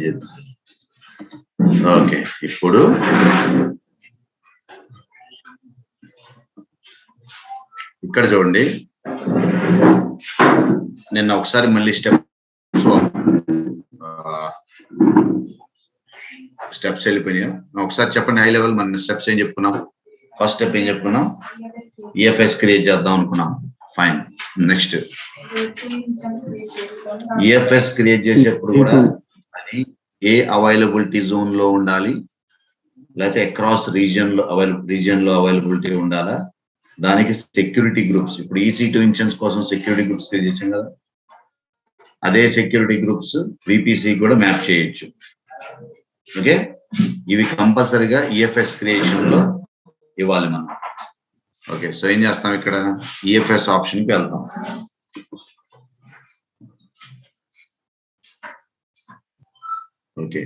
చేద్దాం. ఓకే, ఇప్పుడు ఇక్కడ చూడండి, నిన్న ఒకసారి మళ్ళీ స్టెప్స్ వెళ్ళిపోయినాయి. ఒకసారి చెప్పండి హై లెవెల్. మన స్టెప్స్ ఏం చెప్పుకున్నాం? ఫస్ట్ స్టెప్ ఏం చెప్పుకున్నాం? ఈఎఫ్ఎస్ క్రియేట్ చేద్దాం అనుకున్నాం. ఫైన్. నెక్స్ట్ ఈఎఫ్ఎస్ క్రియేట్ చేసేప్పుడు కూడా అది ఏ అవైలబిలిటీ జోన్ లో ఉండాలి, లేకపోతే అక్రాస్ రీజియన్ లో అవైలబిలిటీ ఉండాలా, దానికి సెక్యూరిటీ గ్రూప్స్. ఇప్పుడు EC2 ఇన్స్టెన్స్ కోసం సెక్యూరిటీ గ్రూప్స్ క్రియేట్ చేసాం కదా, అదే సెక్యూరిటీ గ్రూప్స్ VPC కూడా మ్యాప్ చేయొచ్చు. ఓకే, ఇవి కంపల్సరీగా ఈఎఫ్ఎస్ క్రియేషన్ లో ఇవ్వాలి మనం. ఓకే, సో ఏం చేస్తాం, ఇక్కడ ఈఎఫ్ఎస్ ఆప్షన్ కి వెళ్తాం. ఓకే,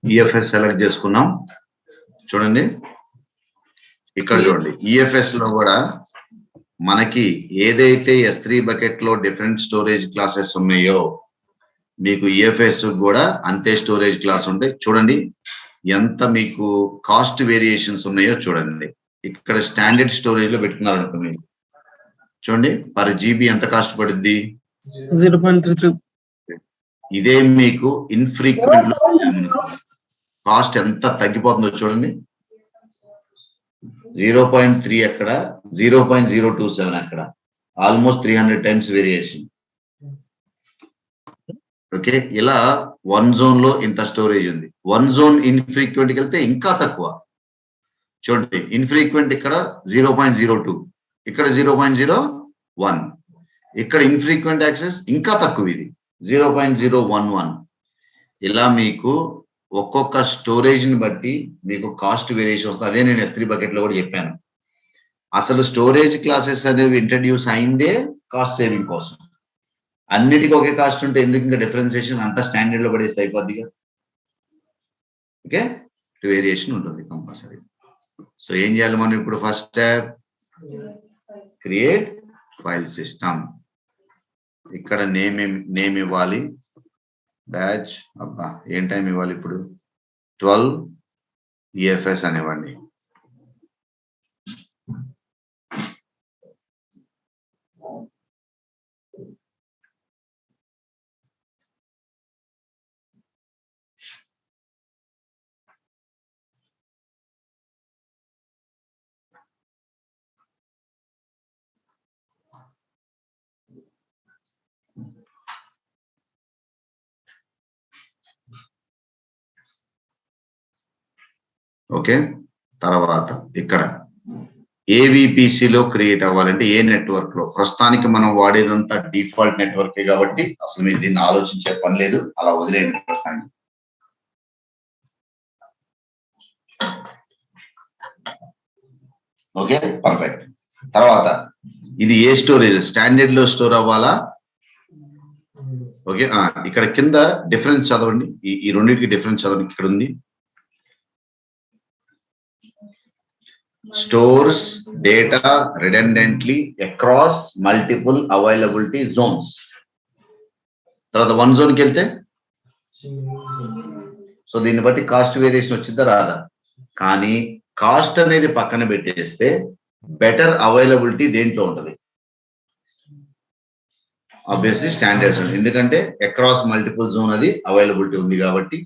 ఈఎఫ్ఎస్ సెలెక్ట్ చేసుకున్నాం. చూడండి ఇక్కడ చూడండి, ఈఎఫ్ఎస్ లో కూడా మనకి ఏదైతే S3 బకెట్ లో డిఫరెంట్ స్టోరేజ్ క్లాసెస్ ఉన్నాయో మీకు ఈఎఫ్ఎస్ కూడా అంతే స్టోరేజ్ క్లాస్ ఉంటాయి. చూడండి ఎంత మీకు కాస్ట్ వేరియేషన్స్ ఉన్నాయో చూడండి. ఇక్కడ స్టాండర్డ్ స్టోరేజ్ లో పెట్టుకున్నారు అనుకోండి, చూడండి పర్ జీబీ ఎంత కాస్ట్ పడుద్ది? 0.33. ఇదే మీకు ఇన్ఫ్రీక్వెంట్ లో కాస్ట్ ఎంత తగ్గిపోతుందో చూడండి. 0.3 అక్కడ, 0.027 అక్కడ, ఆల్మోస్ట్ 300 టైమ్స్ వేరియేషన్. ఓకే, ఇలా 1 జోన్ లో ఇంత స్టోరేజ్ ఉంది. 1 జోన్ ఇన్ఫ్రీక్వెంట్కి వెళ్తే ఇంకా తక్కువ. చూడండి ఇన్ఫ్రీక్వెంట్ ఇక్కడ 0.02, ఇక్కడ 0.01, ఇక్కడ ఇన్ఫ్రీక్వెంట్ యాక్సెస్ ఇంకా తక్కువ, ఇది 0.011. ఇలా మీకు ఒక్కొక్క స్టోరేజ్ ని బట్టి మీకు కాస్ట్ వేరియేషన్ వస్తుంది. అదే నేను S3 బకెట్ లో కూడా చెప్పాను. అసలు స్టోరేజ్ క్లాసెస్ అనేవి ఇంట్రడ్యూస్ అయిందే కాస్ట్ సేవింగ్ కోసం. అన్నిటికీ ఒకే కాస్ట్ ఉంటే ఎందుకు ఇంకా డిఫరెన్సియేషన్? అంతా స్టాండర్డ్ లో పడేస్తే అయిపోద్దిగా. ఓకే, వేరియేషన్ ఉంటుంది కంపల్సరీ. సో ఏం చేయాలి మనం ఇప్పుడు? First step create file system. ఇక్కడ నేమ్ ఇవ్వాలి, బ్యాచ్. అబ్బా ఏం టైం ఇవ్వాలి ఇప్పుడు? 12 EFS అనివ్వండి. ఓకే, తర్వాత ఇక్కడ AVPC లో క్రియేట్ అవ్వాలంటే ఏ నెట్వర్క్ లో? ప్రస్తుతానికి మనం వాడేదంతా డిఫాల్ట్ నెట్వర్క్ కాబట్టి అసలు మీరు దీన్ని ఆలోచించే పని లేదు, అలా వదిలేయండి ప్రస్తుతానికి. Okay, perfect. తర్వాత ఇది ఏ స్టోరేజ్? స్టాండర్డ్ లో స్టోర్ అవ్వాలా? ఓకే, ఇక్కడ కింద డిఫరెన్స్ చదవండి, ఈ రెండింటికి డిఫరెన్స్ చదవండి. ఇక్కడ ఉంది stores data redundantly across multiple availability zones. తర్వాత 1 జోన్ కి వెళ్తే సో దీన్ని బట్టి కాస్ట్ వేరియేషన్ వచ్చిందా రాదా? కానీ కాస్ట్ అనేది పక్కన పెట్టేస్తే బెటర్ అవైలబిలిటీ దేంట్లో ఉంటుంది? Obviously standards. ఎందుకంటే అక్రాస్ మల్టిపుల్ జోన్ అది అవైలబిలిటీ ఉంది కాబట్టి,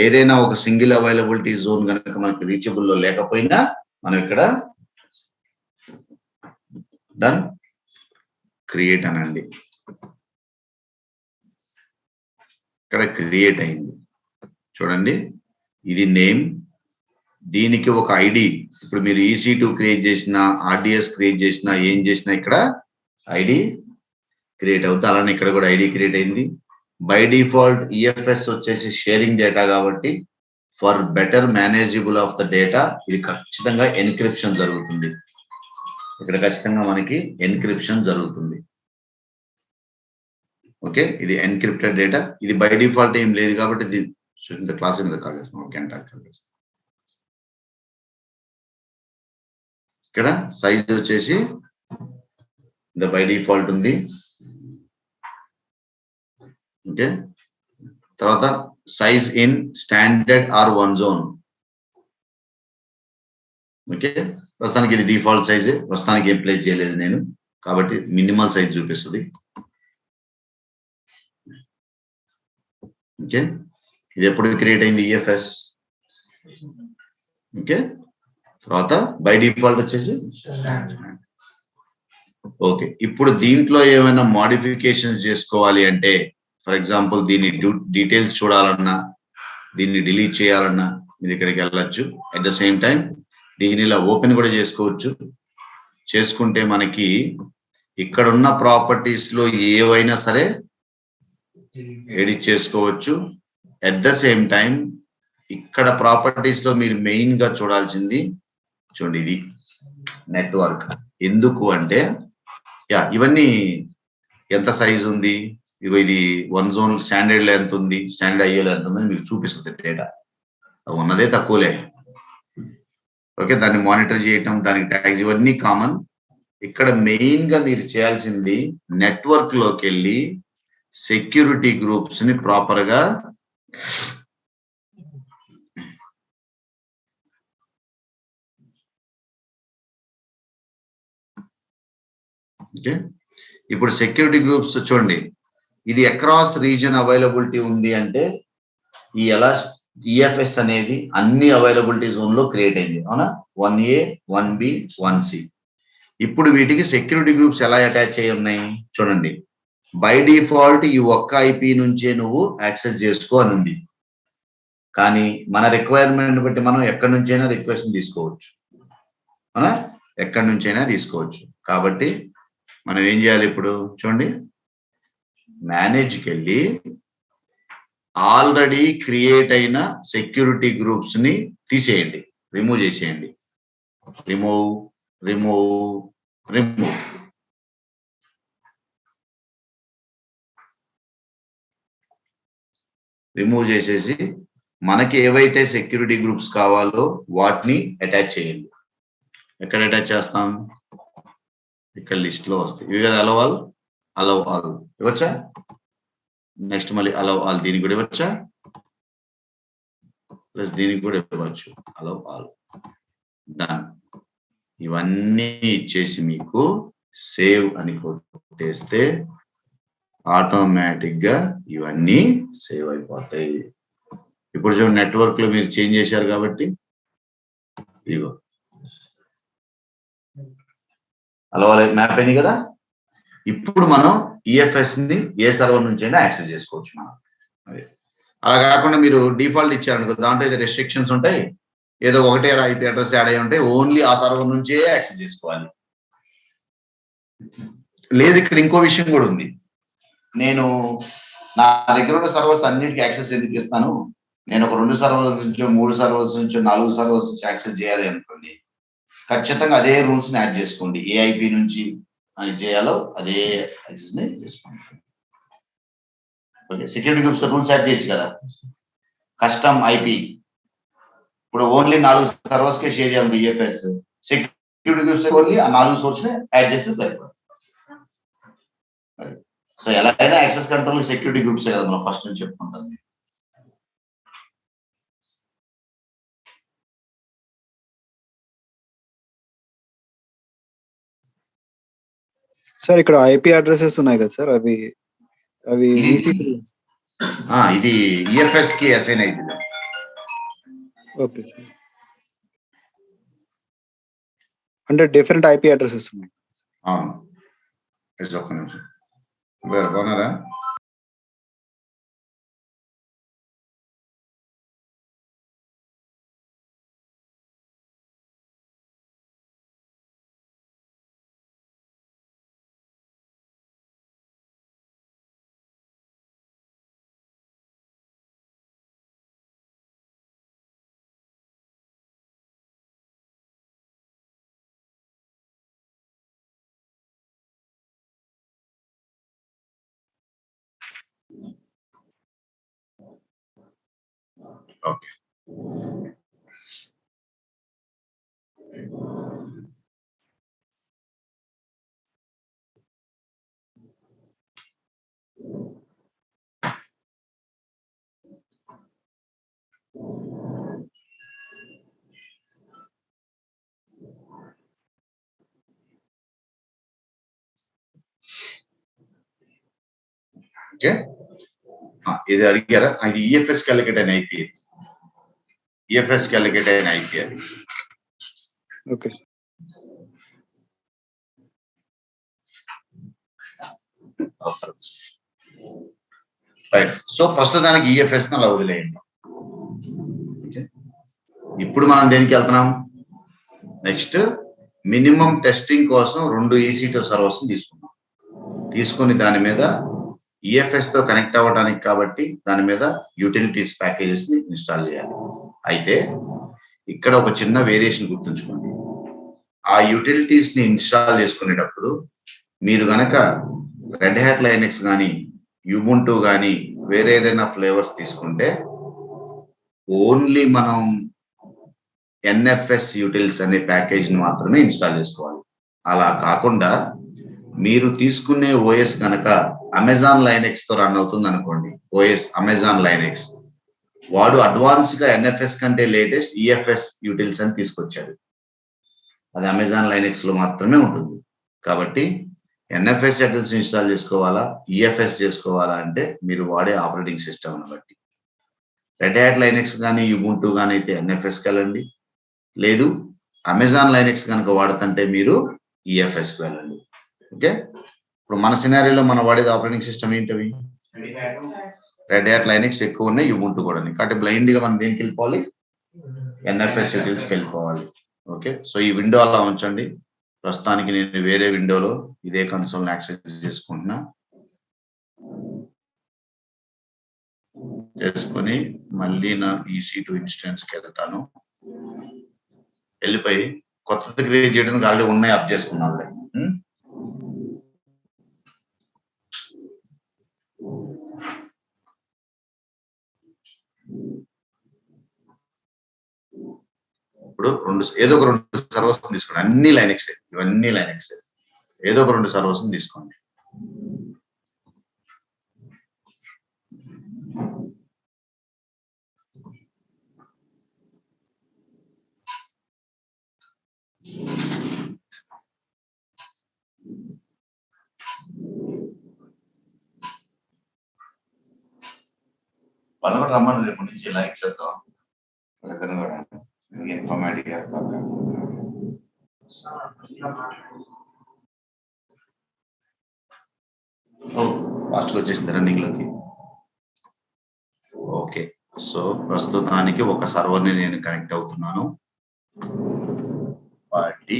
ఏదైనా ఒక సింగిల్ అవైలబిలిటీ జోన్ కనుక మనకి రీచబుల్ లో లేకపోయినా మనం ఇక్కడ డన్ క్రియేట్ అనండి. ఇక్కడ క్రియేట్ అయింది చూడండి. ఇది నేమ్, దీనికి ఒక ఐడి. ఇప్పుడు మీరు EC2 క్రియేట్ చేసినా, RDS క్రియేట్ చేసినా, ఏం చేసినా ఇక్కడ ఐడి క్రియేట్ అవుతుంది. అలానే ఇక్కడ కూడా ఐడి క్రియేట్ అయింది. బై డిఫాల్ట్ EFS వచ్చేసి షేరింగ్ డేటా కాబట్టి for better manageable of the data ఇది ఖచ్చితంగా ఎన్క్రిప్షన్ జరుగుతుంది. ఇక్కడ ఖచ్చితంగా మనకి ఎన్క్రిప్షన్ జరుగుతుంది. ఓకే, ఇది ఎన్క్రిప్టెడ్ డేటా. ఇది బై డిఫాల్ట్ ఏం లేదు కాబట్టి ఇది క్లాస్ మీద కాల్ చేస్తాం. ఓకే, ఇక్కడ సైజ్ వచ్చేసి బై డిఫాల్ట్ ఉంది. ఓకే, తర్వాత size in standard are one zone. Okay, ప్రస్తుతానికి ఇది డిఫాల్ట్ సైజే, ప్రస్తుతానికి ఏం ప్లేస్ చేయలేదు నేను, కాబట్టి మినిమల్ సైజ్ చూపిస్తుంది. ఓకే, ఇది ఎప్పుడు క్రియేట్ అయింది? ఈఎఫ్ఎస్. ఓకే, తర్వాత బై డిఫాల్ట్ వచ్చేసి ఓకే. ఇప్పుడు దీంట్లో ఏమైనా మోడిఫికేషన్స్ చేసుకోవాలి అంటే, ఫర్ ఎగ్జాంపుల్ దీన్ని డీటెయిల్స్ చూడాలన్నా, దీన్ని డిలీట్ చేయాలన్నా మీరు ఇక్కడికి వెళ్ళచ్చు. అట్ ద సేమ్ టైం దీన్ని ఇలా ఓపెన్ కూడా చేసుకోవచ్చు. చేసుకుంటే మనకి ఇక్కడ ఉన్న ప్రాపర్టీస్ లో ఏవైనా సరే ఎడిట్ చేసుకోవచ్చు. అట్ ద సేమ్ టైం ఇక్కడ ప్రాపర్టీస్ లో మీరు మెయిన్ గా చూడాల్సింది చూడండి, ఇది నెట్వర్క్. ఎందుకు అంటే ఇవన్నీ ఎంత సైజ్ ఉంది, ఇగో ఇది వన్ జోన్ స్టాండర్డ్ లో ఎంత ఉంది, స్టాండర్డ్ అయ్యేలో ఎంత ఉందని మీకు చూపిస్తుంది డేటా. ఉన్నదే తక్కువలే. ఓకే, దాన్ని మానిటర్ చేయటం, దానికి ట్యాగ్స్, ఇవన్నీ కామన్. ఇక్కడ మెయిన్ గా మీరు చేయాల్సింది నెట్వర్క్ లోకి వెళ్ళి సెక్యూరిటీ గ్రూప్స్ ని ప్రాపర్ గా ఓకే. ఇప్పుడు సెక్యూరిటీ గ్రూప్స్ చూడండి, ఇది అక్రాస్ రీజన్ అవైలబిలిటీ ఉంది అంటే ఈ ఈఎఫ్ఎస్ అనేది అన్ని అవైలబిలిటీ జోన్ లో క్రియేట్ అయింది, అవునా? 1A 1B 1C. ఇప్పుడు వీటికి సెక్యూరిటీ గ్రూప్స్ ఎలా అటాచ్ అయ్యి ఉన్నాయి చూడండి. బై డిఫాల్ట్ ఈ ఒక్క ఐపీ నుంచే నువ్వు యాక్సెస్ చేసుకో అని ఉంది, కానీ మన రిక్వైర్మెంట్ బట్టి మనం ఎక్కడి నుంచైనా రిక్వెస్ట్ తీసుకోవచ్చు, అవునా? ఎక్కడి నుంచైనా తీసుకోవచ్చు. కాబట్టి మనం ఏం చేయాలి ఇప్పుడు చూడండి, మేనేజ్కి వెళ్ళి ఆల్రెడీ క్రియేట్ అయిన సెక్యూరిటీ గ్రూప్స్ ని తీసేయండి, రిమూవ్ చేసేయండి. Remove remove remove. రిమూవ్ చేసేసి మనకి ఏవైతే సెక్యూరిటీ గ్రూప్స్ కావాలో వాటిని అటాచ్ చేయండి. ఎక్కడ అటాచ్ చేస్తాం? ఇక్కడ లిస్ట్ లో వస్తాయి ఇవి కదా. అలవ్ ఆల్ ఇవ్వచ్చా? నెక్స్ట్ మళ్ళీ అలవ్ ఆల్ దీనికి కూడా ఇవ్వచ్చా? ప్లస్ దీనికి కూడా ఇవ్వచ్చు, అలవ్ ఆల్. డన్. ఇవన్నీ ఇచ్చేసి మీకు సేవ్ అని కొట్టేస్తే ఆటోమేటిక్ గా ఇవన్నీ సేవ్ అయిపోతాయి. ఇప్పుడు చూడండి, నెట్వర్క్ లో మీరు చేంజ్ చేశారు కాబట్టి ఇగో అలా మ్యాప్ అయింది కదా. ఇప్పుడు మనం ఈఎఫ్ఎస్ ని ఏ సర్వర్ నుంచైనా యాక్సెస్ చేసుకోవచ్చు మనం. అదే అలా కాకుండా మీరు డిఫాల్ట్ ఇచ్చారనుకో, దాంట్లో ఏదో రెస్ట్రిక్షన్స్ ఉంటాయి, ఏదో ఒకటే ఐపీ అడ్రస్ యాడ్ అయ్యి ఉంటాయి, ఓన్లీ ఆ సర్వర్ నుంచే యాక్సెస్ చేసుకోవాలి. లేదు, ఇక్కడ ఇంకో విషయం కూడా ఉంది. నేను నా దగ్గర ఉన్న సర్వర్స్ అన్నిటికీ యాక్సెస్ ఎందుకు ఇస్తాను, నేను ఒక 2 సర్వర్స్ నుంచో 3 సర్వర్స్ నుంచో 4 సర్వర్స్ నుంచి యాక్సెస్ చేయాలి అనుకోండి, ఖచ్చితంగా అదే రూల్స్ ని యాడ్ చేసుకోండి. ఏ ఐపీ నుంచి అని చేయాలో అదే యాక్సెస్ ని చేసుకోండి. Okay, security groups rules add చేయొచ్చు కదా. కస్టమ్ ఐపీ ఇప్పుడు ఓన్లీ 4 సర్వర్స్ కే షేర్ చేయాలి ఈఎఫ్ఎస్. సెక్యూరిటీ గ్రూప్స్ ఓన్లీ ఆ 4 సోర్స్ ని యాడ్ చేస్తే సరిపోతుంది. సో ఎలాగైనా యాక్సెస్ కంట్రోల్ సెక్యూరిటీ గ్రూప్స్ కదా మనం ఫస్ట్ నుంచి చెప్పుకుంటాం. సార్ ఇక్కడ ఐపీ అడ్రసెస్ ఉన్నాయి కదా సార్, అవి ఇది ఈఎఫ్ఎస్ కి అసైన్ అయింది. ఓకే సార్, అంటే డిఫరెంట్ ఐపీ అడ్రసెస్ ఉన్నాయి. అవును, ఒక్క నిమిషం. బాగున్నారా? ఓకే, ఓకే, ఇది అడిగారా? ఇది ఈఎఫ్ఎస్ క్యాలిక్యులేట్ అయిన ఐపీ, ఈఎఫ్ఎస్ క్యాలిక్యులేట్ అయిన ఐపీ అది. Okay sir. రైట్. సో ప్రస్తుతానికి ఈఎఫ్ఎస్ అలా వదిలేయండి. ఇప్పుడు మనం దేనికి వెళ్తున్నాం? నెక్స్ట్ మినిమం టెస్టింగ్ కోసం 2 EC2 సర్వర్స్ తీసుకున్నాం. తీసుకొని దాని మీద ఈఎఫ్ఎస్ తో కనెక్ట్ అవ్వడానికి కాబట్టి దాని మీద యూటిలిటీస్ ప్యాకేజెస్ ని ఇన్స్టాల్ చేయాలి. అయితే ఇక్కడ ఒక చిన్న వేరియేషన్ గుర్తుంచుకోండి. ఆ యూటిలిటీస్ ని ఇన్స్టాల్ చేసుకునేటప్పుడు మీరు గనక రెడ్ హ్యాట్ లైనెక్స్ కానీ యుబుంటు కానీ వేరే ఏదైనా ఫ్లేవర్స్ తీసుకుంటే ఓన్లీ మనం ఎన్ఎఫ్ఎస్ యూటిల్స్ అనే ప్యాకేజ్ ని మాత్రమే ఇన్స్టాల్ చేసుకోవాలి. అలా కాకుండా మీరు తీసుకునే ఓఎస్ కనుక అమెజాన్ లైనెక్స్ తో రన్ అవుతుంది అనుకోండి, ఓఎస్ అమెజాన్ లైనెక్స్, వాడు అడ్వాన్స్ గా ఎన్ఎఫ్ఎస్ కంటే లేటెస్ట్ ఈఎఫ్ఎస్ యూటిల్స్ అని తీసుకొచ్చాడు. అది అమెజాన్ లైనెక్స్ లో మాత్రమే ఉంటుంది. కాబట్టి ఎన్ఎఫ్ఎస్ యూటిల్స్ ఇన్స్టాల్ చేసుకోవాలా, ఈఎఫ్ఎస్ చేసుకోవాలా అంటే మీరు వాడే ఆపరేటింగ్ సిస్టమ్ బట్టి. రెడ్ హ్యాట్ లైనెక్స్ కానీ యుబుంటు కానీ అయితే ఎన్ఎఫ్ఎస్కి వెళ్ళండి, లేదు అమెజాన్ లైనెక్స్ కనుక వాడుతుంటే మీరు ఈఎఫ్ఎస్కి వెళ్ళండి. ఓకే, ఇప్పుడు మన సినారీలో మనం వాడేది ఆపరేటింగ్ సిస్టమ్ ఏంటవి? రెడ్ హ్యాట్ లైనెక్స్ ఎక్కువ ఉన్నాయి, యుబుంటు కూడా ఉన్నాయి. కాబట్టి బ్లైండ్ గా మనం దేనికి వెళ్ళిపోవాలి? ఎన్ఎఫ్ఎస్ యూటిల్స్కి వెళ్ళిపోవాలి. ఓకే, సో ఈ విండో అలా ఉంచండి. ప్రస్తుతానికి నేను వేరే విండోలో ఇదే కన్సోల్ యాక్సెస్ చేసుకుంటున్నా. చేసుకొని మళ్ళీ నా EC2 ఇన్స్టెన్స్కి వెళ్తాను. వెళ్ళిపోయి కొత్తది క్రియేట్ చేయడానికి ఆల్రెడీ ఉన్నాయి అప్ చేసుకున్నాను. ఇప్పుడు ఏదో ఒక 2 సర్వర్స్ తీసుకోండి. అన్ని లైనెక్స్, ఇవన్నీ లైనెక్స్. ఏదో ఒక 2 సర్వర్స్ తీసుకోండి. పని కూడా రమ్మని రేపు నుంచి లైక్ చేద్దాం. కూడా ఇన్ఫర్మేటివ్ ఫాస్ట్గా వచ్చేసింది రన్నింగ్ లోకి. ఓకే, సో ప్రస్తుతానికి ఒక సర్వర్ని నేను కనెక్ట్ అవుతున్నాను. వాటి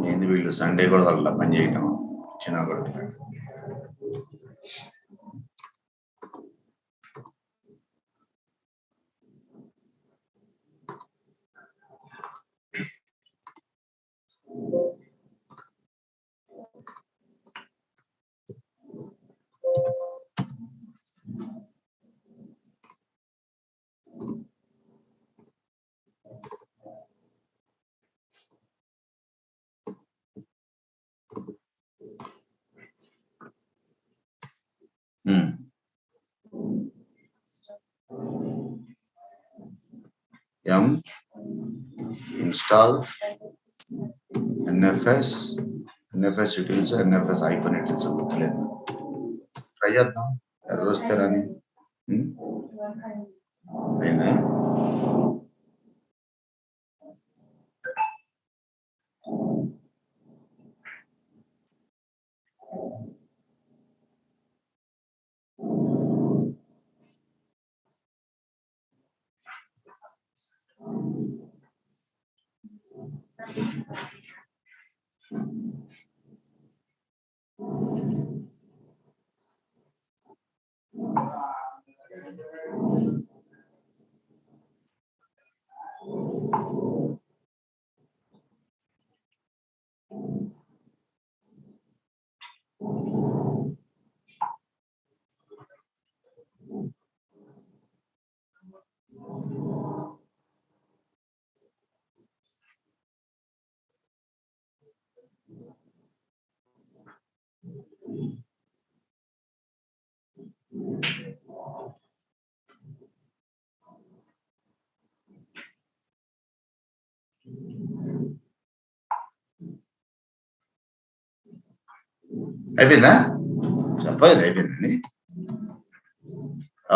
ఏంది వీళ్ళు సండే కూడా వాళ్ళ పని చేయటం చిన్న కూడా. ఇన్స్టాల్ ఎన్ఎఫ్ఎస్ యూటిల్స్, ఎన్ఎఫ్ఎస్ ఐఫోన్ యూటిల్స్ గుర్తులేదు. ట్రై చేద్దాం, ఎర్రర్ వస్తే రాని. అయిందా? అయిపోయిందా? చెప్పలేదు అయిపోయిందండి.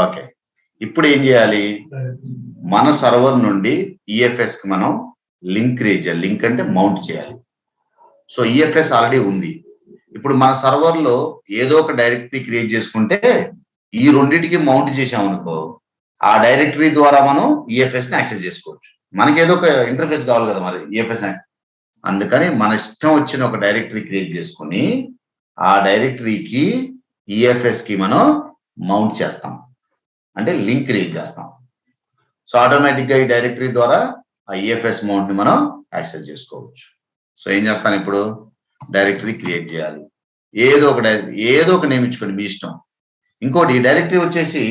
ఓకే, ఇప్పుడు ఏం చేయాలి? మన సర్వర్ నుండి ఈఎఫ్ఎస్ కి మనం లింక్ క్రియేట్ చేయాలి. లింక్ అంటే మౌంట్ చేయాలి. సో ఈఎఫ్ఎస్ ఆల్రెడీ ఉంది. ఇప్పుడు మన సర్వర్ లో ఏదో ఒక డైరెక్టరీ క్రియేట్ చేసుకుంటే ఈ రెండింటికి మౌంట్ చేసామనుకో, ఆ డైరెక్టరీ ద్వారా మనం ఈఎఫ్ఎస్ ని యాక్సెస్ చేసుకోవచ్చు. మనకి ఏదో ఒక ఇంటర్ఫేస్ కావాలి కదా మరి ఈఎఫ్ఎస్. అందుకని మన ఇష్టం వచ్చిన ఒక డైరెక్టరీ క్రియేట్ చేసుకుని ఆ డైరెక్టరీకి ఈఎఫ్ఎస్ కి మనం మౌంట్ చేస్తాం, అంటే లింక్ క్రియేట్ చేస్తాం. సో ఆటోమేటిక్ గా ఈ డైరెక్టరీ ద్వారా ఆ ఈఎఫ్ఎస్ మౌంట్ ని మనం యాక్సెస్ చేసుకోవచ్చు. సో ఏం చేస్తాను ఇప్పుడు? డైరెక్టరీ క్రియేట్ చేయాలి. ఏదో ఒక నేమ్ ఇచ్చుకోండి, మీ ఇష్టం. ఇంకోటి ఈ డైరెక్టరీ వచ్చేసి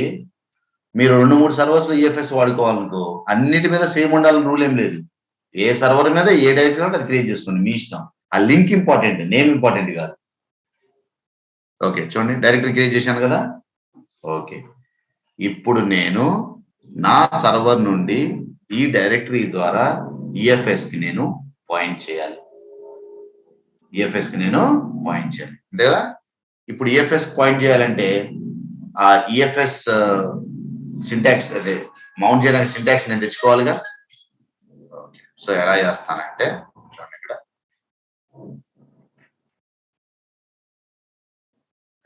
మీరు 2-3 సర్వర్స్ లో ఈఎఫ్ఎస్ వాడుకోవాలనుకో, అన్నిటి మీద సేమ్ ఉండాలని రూల్ ఏం లేదు. ఏ సర్వర్ మీద ఏ డైరెక్టరీ ఉంటే అది క్రియేట్ చేసుకోండి, మీ ఇష్టం. ఆ లింక్ ఇంపార్టెంట్, నేమ్ ఇంపార్టెంట్ కాదు. ఓకే, చూడండి డైరెక్టరీ క్రియేట్ చేశాను కదా. ఓకే, ఇప్పుడు నేను నా సర్వర్ నుండి ఈ డైరెక్టరీ ద్వారా ఈఎఫ్ఎస్ కి నేను పాయింట్ చేయాలి. అంతే కదా? ఇప్పుడు ఈఎఫ్ఎస్ పాయింట్ చేయాలంటే ఆ ఈఎఫ్ఎస్ సింటాక్స్, అదే మౌంట్ చేయడానికి సింటాక్స్ నేను తెచ్చుకోవాలిగా. ఓకే, సో ఎలా చేస్తానంటే చూడండి, ఇక్కడ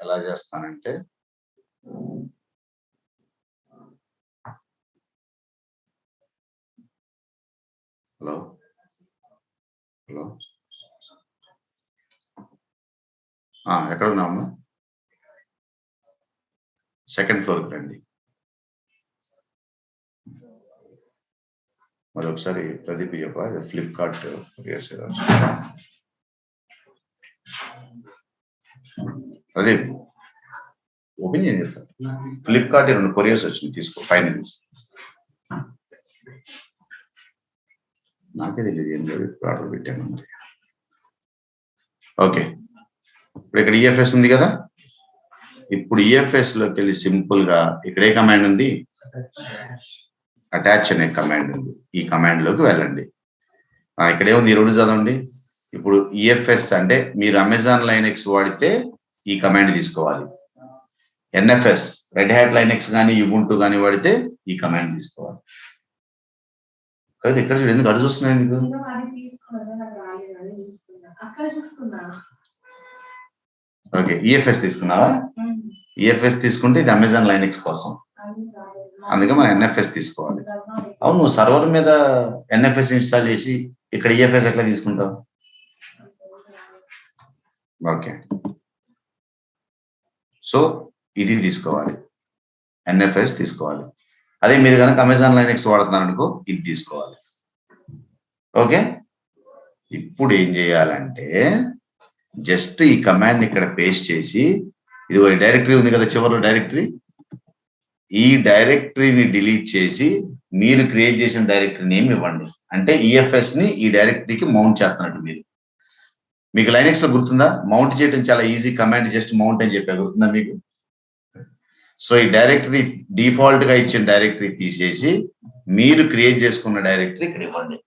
ఎలా చేస్తానంటే హలో ఎక్కడ ఉన్నాము? సెకండ్ ఫ్లోర్కి రండి. మరి ఒకసారి ప్రదీప్ చెప్ప, ఫ్లిప్కార్ట్ ప్రదీప్ ఓపెన్ చేయండి. ఫ్లిప్కార్ట్ 2 కొరియర్స్ వచ్చింది, తీసుకో. ఫైనల్ నాకే తెలియదు ఏం లేదు, ఆర్డర్ పెట్టాను. ఓకే, ఇప్పుడు ఇక్కడ ఈఎఫ్ఎస్ ఉంది కదా. ఇప్పుడు ఈఎఫ్ఎస్ లోకి వెళ్ళి సింపుల్ గా ఇక్కడ ఏ కమాండ్ ఉంది? అటాచ్ అనే కమాండ్ ఉంది. ఈ కమాండ్ లోకి వెళ్ళండి. ఇక్కడ ఏముంది? 2 చదవండి. ఇప్పుడు ఈఎఫ్ఎస్ అంటే మీరు అమెజాన్ లైనెక్స్ వాడితే ఈ కమాండ్ తీసుకోవాలి. ఎన్ఎఫ్ఎస్ రెడ్ హ్యాట్ లైనెక్స్ కానీ యుబుంటు కానీ వాడితే ఈ కమాండ్ తీసుకోవాలి. ఇక్కడ ఎందుకు అడు చూస్తున్నాయి? ఎందుకు? ఓకే, ఈఎఫ్ఎస్ తీసుకున్నావా? ఈఎఫ్ఎస్ తీసుకుంటే ఇది అమెజాన్ లైనెక్స్ కోసం, అందుకే మనం ఎన్ఎఫ్ఎస్ తీసుకోవాలి. అవును, నువ్వు సర్వర్ మీద ఎన్ఎఫ్ఎస్ ఇన్స్టాల్ చేసి ఇక్కడ ఈఎఫ్ఎస్ ఎట్లా తీసుకుంటావు? ఓకే, సో ఇది తీసుకోవాలి, ఎన్ఎఫ్ఎస్ తీసుకోవాలి. అదే మీరు కనుక అమెజాన్ లైనెక్స్ వాడుతున్నారు అనుకో, ఇది తీసుకోవాలి. ఓకే, ఇప్పుడు ఏం చేయాలంటే జస్ట్ ఈ కమాండ్ ఇక్కడ పేస్ట్ చేసి, ఇదిగో డైరెక్టరీ ఉంది కదా చివరిలో డైరెక్టరీ, ఈ డైరెక్టరీని డిలీట్ చేసి మీరు క్రియేట్ చేసిన డైరెక్టరీ నేమ్ ఇవ్వండి. అంటే ఈఎఫ్ఎస్ ని ఈ డైరెక్టరీకి మౌంట్ చేస్తున్నట్టు. మీకు లైనెక్స్ లో గుర్తుందా? మౌంట్ చేయడం చాలా ఈజీ, కమాండ్ జస్ట్ మౌంట్ అని చెప్పా, గుర్తుందా మీకు? సో ఈ డైరెక్టరీ డిఫాల్ట్ గా ఇచ్చిన డైరెక్టరీ తీసేసి మీరు క్రియేట్ చేసుకున్న డైరెక్టరీ ఇక్కడ ఇవ్వండి.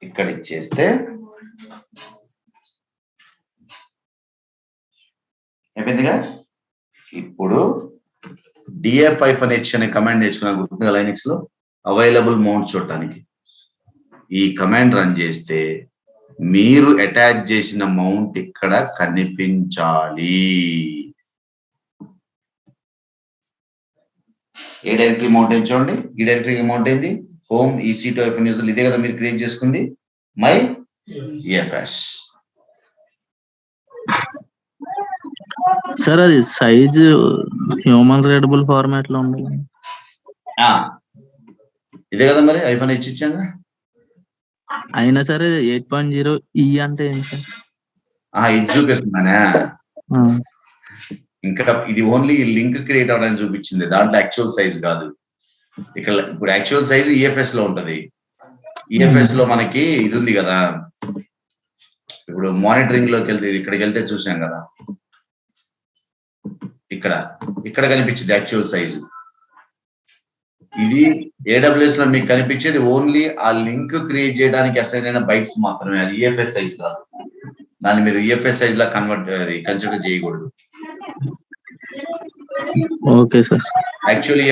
ఇక్కడ ఇచ్చేస్తే అయిపోయిందిగా. ఇప్పుడు df-h అనే కమాండ్ నేర్చుకున్నా, గుర్తుందిగా లైనెక్స్ లో అవైలబుల్ మౌంట్ చూడటానికి. ఈ కమాండ్ రన్ చేస్తే మీరు అటాచ్ చేసిన మౌంట్ ఇక్కడ కనిపించాలి. ఏ డైరెక్టరీ మౌంట్ అయింది చూడండి. ఈ డైరెక్టరీ మౌంట్ అయింది హోమ్ EC2 యూజర్, ఇదే కదా మీరు క్రియేట్ చేసుకుంది, మై EFS. సార్ అది సైజ్ హ్యూమన్ రీడబుల్ ఫార్మాట్ లో ఉండాలి. ఇదే కదా మరి -h ఇచ్చాగా. అయినా సరే 8.0 అంటే ఏంటి సార్? ఇది చూపిస్తున్నానా? ఇంకా ఇది ఓన్లీ లింక్ క్రియేట్ అవడానికి చూపించింది, దాంట్లో యాక్చువల్ సైజ్ కాదు. ఇక్కడ ఇప్పుడు యాక్చువల్ సైజ్ ఈఎఫ్ఎస్ లో ఉంటది. ఈఎఫ్ఎస్ లో మనకి ఇది ఉంది కదా, ఇప్పుడు మానిటరింగ్ లోకి వెళ్తే ఇక్కడికి వెళ్తే చూసాం కదా, ఇక్కడ కనిపించింది యాక్చువల్ సైజు. ఇది AWS లో మీకు కనిపించేది ఓన్లీ ఆ లింక్ క్రియేట్ చేయడానికి అసైన్ అయిన బైట్స్ మాత్రమే, అది ఈఎఫ్ఎస్ సైజ్ కాదు. దాన్ని మీరు ఈఎఫ్ఎస్ సైజ్ లా కన్సిడర్ చేయకూడదు. Okay sir. యాక్చువల్లీ